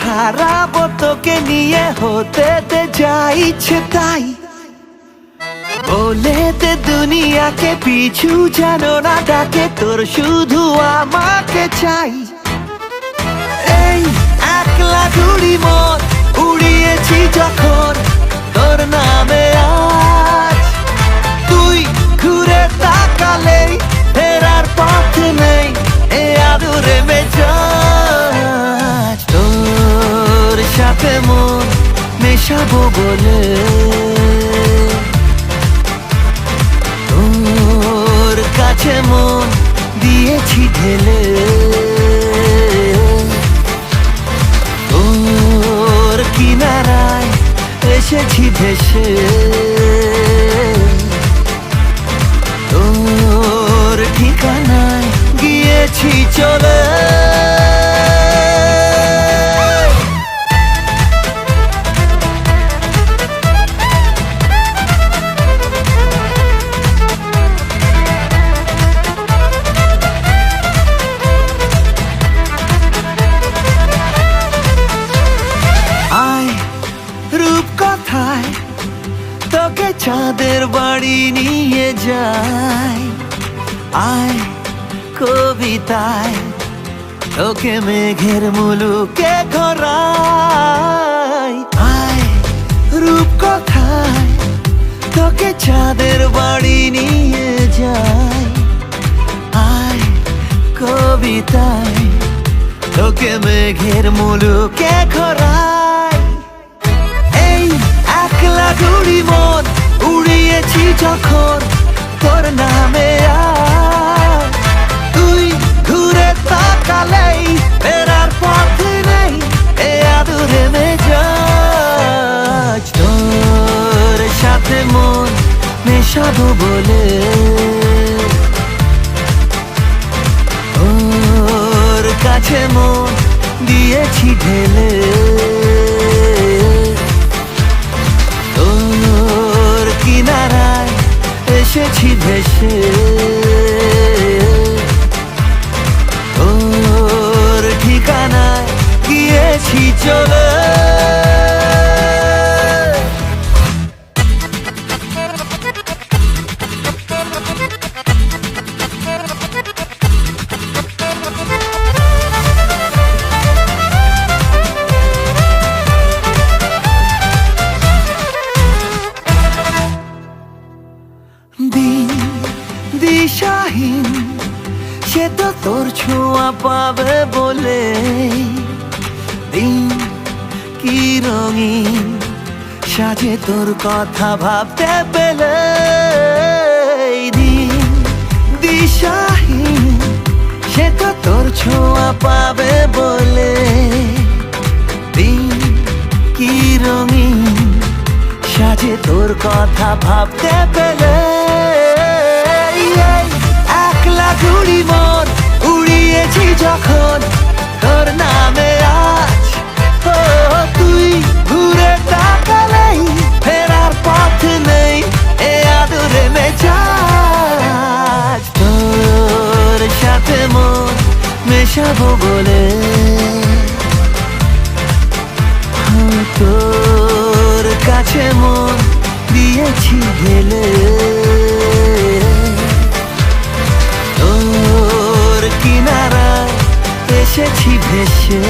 হারাবো তোকে নিয়ে, হতে দে যা ইচ্ছে তাই। বলে দে দুনিয়াকে পিছু যেন না ডাকে, তোর শুধু আমাকে চাই। এই একলা ঘুড়ি মন উড়িয়েছি যখন তোর নামে আজ, তুই ঘুরে তাকালেই ফেরার পথ নেই এ আদুরে মেজাজ। তোর সাথে মন মেশাবো বলে, তোর কাছে মন দিয়েছি ঢেলে, তোর কিনারায় এসেছি ভেসে, তোর ঠিকানায় গিয়েছি চলে। রূপকথায় তোকে চাঁদের বাড়ি নিয়ে যাই, আয় কবিতায় তোকে মেঘের মুলুকে ঘোরাই। আয় রূপকথায় তোকে চাঁদের বাড়ি নিয়ে যাই, আয় কবিতায় তোকে মেঘের মুলুকে ঘোরাই। একলা ঘুড়ি মন উড়িয়েছি যখন তোর নামে আজ, তুই ঘুরে তাকালেই ফেরার পথ নেই এ আদুরে মেজাজ। তোর সাথে মন মেশাবো বলে, তোর কাছে মন দিয়েছি ঢেলে, কিনারায় এসেছি ভেসে, ওর ঠিকানায় গিয়েছি চলে। দিন দিশাহীন সে তো তোর ছোঁয়া পাবে বলে, দিন কি রঙিন সাজে তোর কথা ভাবতে পেলে। দিন দিশাহীন সে তো তোর ছোঁয়া পাবে বলে, দিন কি রঙিন সাজে তোর কথা ভাবতে পেলে। একলা ঘুড়ি মন উড়িয়েছি যখন তোর নামে আজ, ও তুই ঘুরে তাকালেই ফেরার পথ নেই এ আদুরে মেজাজ। তোর সাথে মন মেশাবো বলে, তোর কাছে মন দিয়েছি ঢেলে, তোর কিনারায় এসেছি ভেসে,